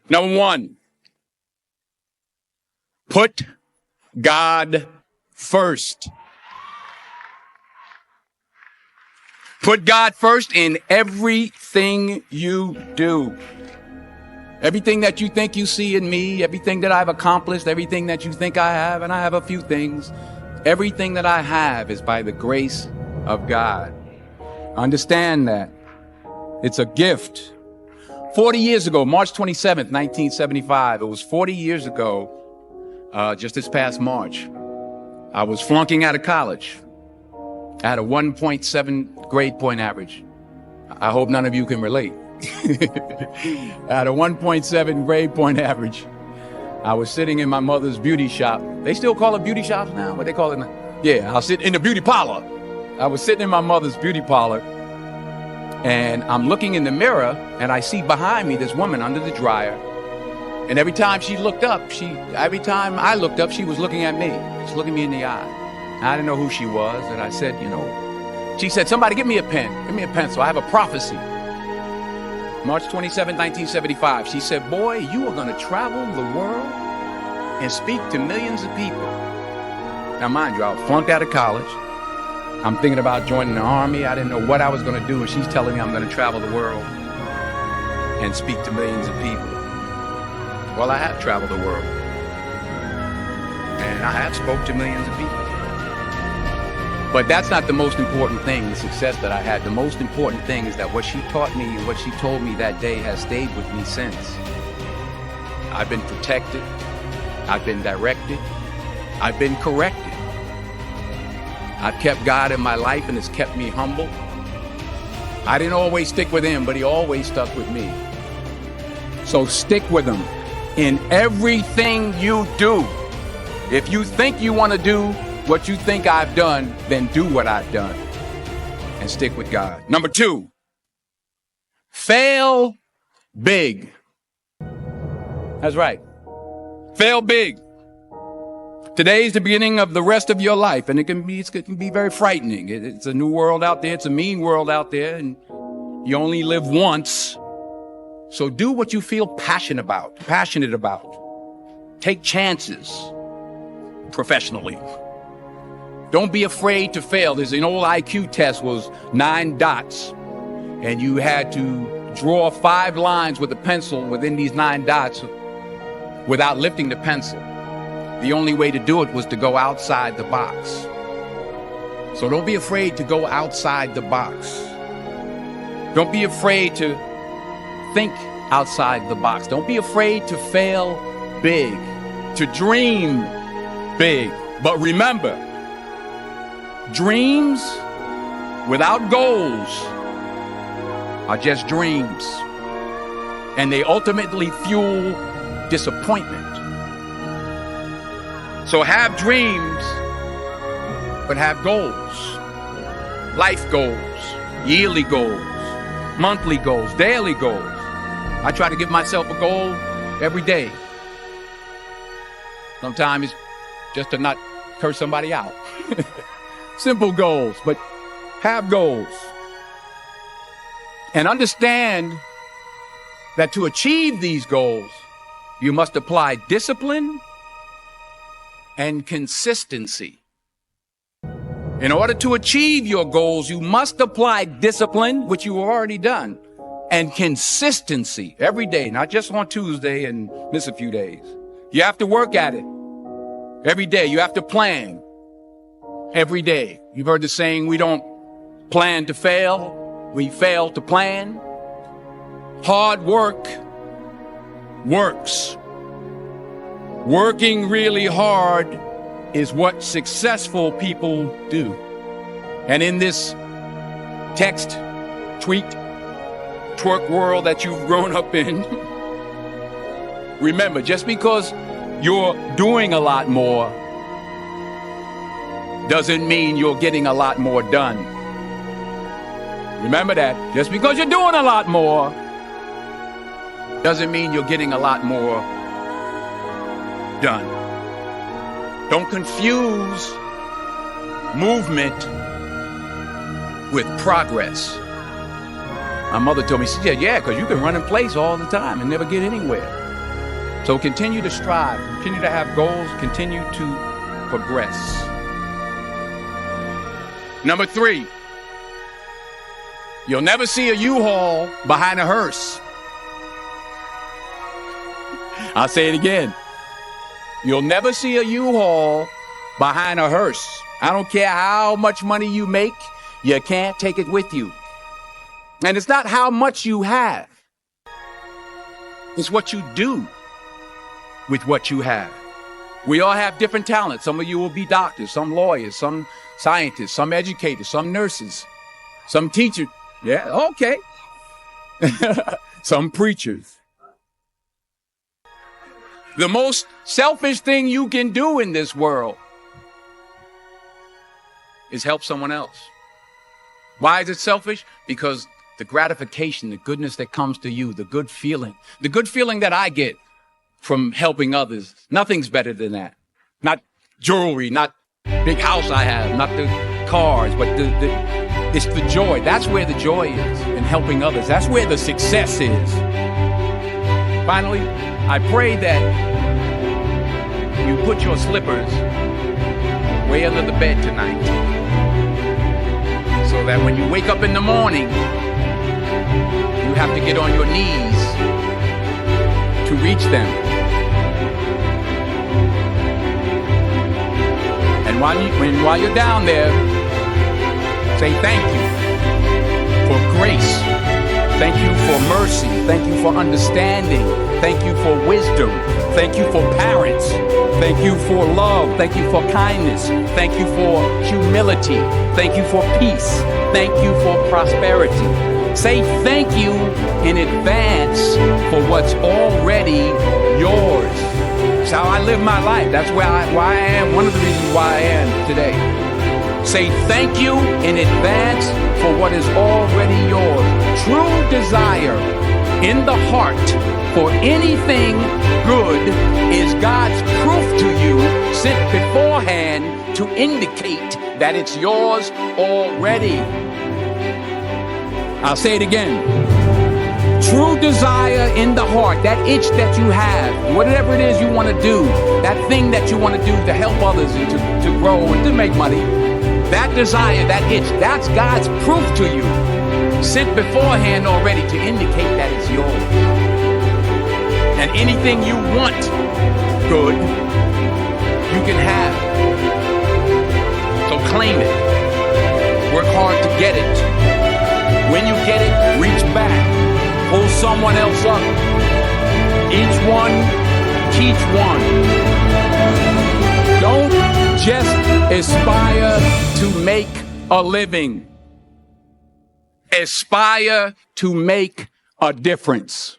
Number one, put God first. Put God first in everything you do. Everything that you think you see in me, everything that I've accomplished, everything that you think I have, and I have a few things, everything that I have is by the grace of God. Understand that. It's a gift. 40 years ago, March 27th, 1975, it was 40 years ago, just this past March, I was flunking out of college. I had a 1.7 grade point average. I hope none of you can relate. I had a 1.7 grade point average. I was sitting in my mother's beauty shop. They still call it beauty shops now? What they call it now? Yeah, I'll sit in the beauty parlor. I was sitting in my mother's beauty parlor, and I'm looking in the mirror, and I see behind me this woman under the dryer. And every time she looked up, every time I looked up, she was looking at me, just looking me in the eye. And I didn't know who she was, and I said, she said, somebody give me a pen, give me a pencil. I have a prophecy. March 27, 1975, she said, boy, you are going to travel the world and speak to millions of people. Now, mind you, I was flunked out of college. I'm thinking about joining the army. I didn't know what I was going to do, and she's telling me I'm going to travel the world and speak to millions of people. Well, I have traveled the world, and I have spoke to millions of people. But that's not the most important thing, the success that I had. The most important thing is that what she taught me and what she told me that day has stayed with me since. I've been protected. I've been directed. I've been corrected. I've kept God in my life, and it's kept me humble. I didn't always stick with him, but he always stuck with me. So stick with him in everything you do. If you think you want to do what you think I've done, then do what I've done and stick with God. Number two, fail big. That's right. Fail big. Today's the beginning of the rest of your life, and it can be very frightening. It's a new world out there. It's a mean world out there, and you only live once. So do what you feel passionate about. Take chances professionally. Don't be afraid to fail. There's an old IQ test, was 9 dots, and you had to draw 5 lines with a pencil within these 9 dots without lifting the pencil. The only way to do it was to go outside the box. So don't be afraid to go outside the box. Don't be afraid to think outside the box. Don't be afraid to fail big, to dream big. But remember, dreams without goals are just dreams, and they ultimately fuel disappointment. So have dreams, but have goals. Life goals, yearly goals, monthly goals, daily goals. I try to give myself a goal every day. Sometimes it's just to not curse somebody out. Simple goals, but have goals. And understand that to achieve these goals, you must apply discipline and consistency. In order to achieve your goals, you must apply discipline, which you have already done, and consistency every day, not just on Tuesday and miss a few days. You have to work at it every day. You have to plan every day. You've heard the saying, we don't plan to fail, we fail to plan. Hard work works. Working really hard is what successful people do. And in this text, tweet, twerk world that you've grown up in, remember, just because you're doing a lot more doesn't mean you're getting a lot more done. Remember that. Just because you're doing a lot more doesn't mean you're getting a lot more done. Don't confuse movement with progress. My mother told me, she said, yeah, because you can run in place all the time and never get anywhere. So continue to strive, continue to have goals, continue to progress. Number 3, you'll never see a U-Haul behind a hearse. I'll say it again. You'll never see a U-Haul behind a hearse. I don't care how much money you make, you can't take it with you. And it's not how much you have. It's what you do with what you have. We all have different talents. Some of you will be doctors, some lawyers, some scientists, some educators, some nurses, some teachers. Yeah, okay. Some preachers. The most selfish thing you can do in this world is help someone else. Why is it selfish? Because the gratification, the goodness that comes to you, the good feeling that I get from helping others, nothing's better than that. Not jewelry, not big house I have, not the cars, but it's the joy. That's where the joy is, in helping others. That's where the success is. Finally, I pray that you put your slippers way under the bed tonight, so that when you wake up in the morning, you have to get on your knees to reach them. And while you're down there, say thank you for grace. Thank you for mercy. Thank you for understanding. Thank you for wisdom. Thank you for parents. Thank you for love. Thank you for kindness. Thank you for humility. Thank you for peace. Thank you for prosperity. Say thank you in advance for what's already yours. It's how I live my life. That's why I am. One of the reasons why I am today. Say thank you in advance for what is already yours. True desire in the heart for anything good is God's proof to you sent beforehand to indicate that it's yours already. I'll say it again. True desire in the heart, that itch that you have, whatever it is you want to do, that thing that you want to do to help others and to grow and to make money, that desire, that itch, that's God's proof to you, sent beforehand already to indicate that it's yours. And anything you want good, you can have. So claim it. Work hard to get it. When you get it, reach back. Pull someone else up. Each one, teach one. Don't just aspire to make a living. Aspire to make a difference.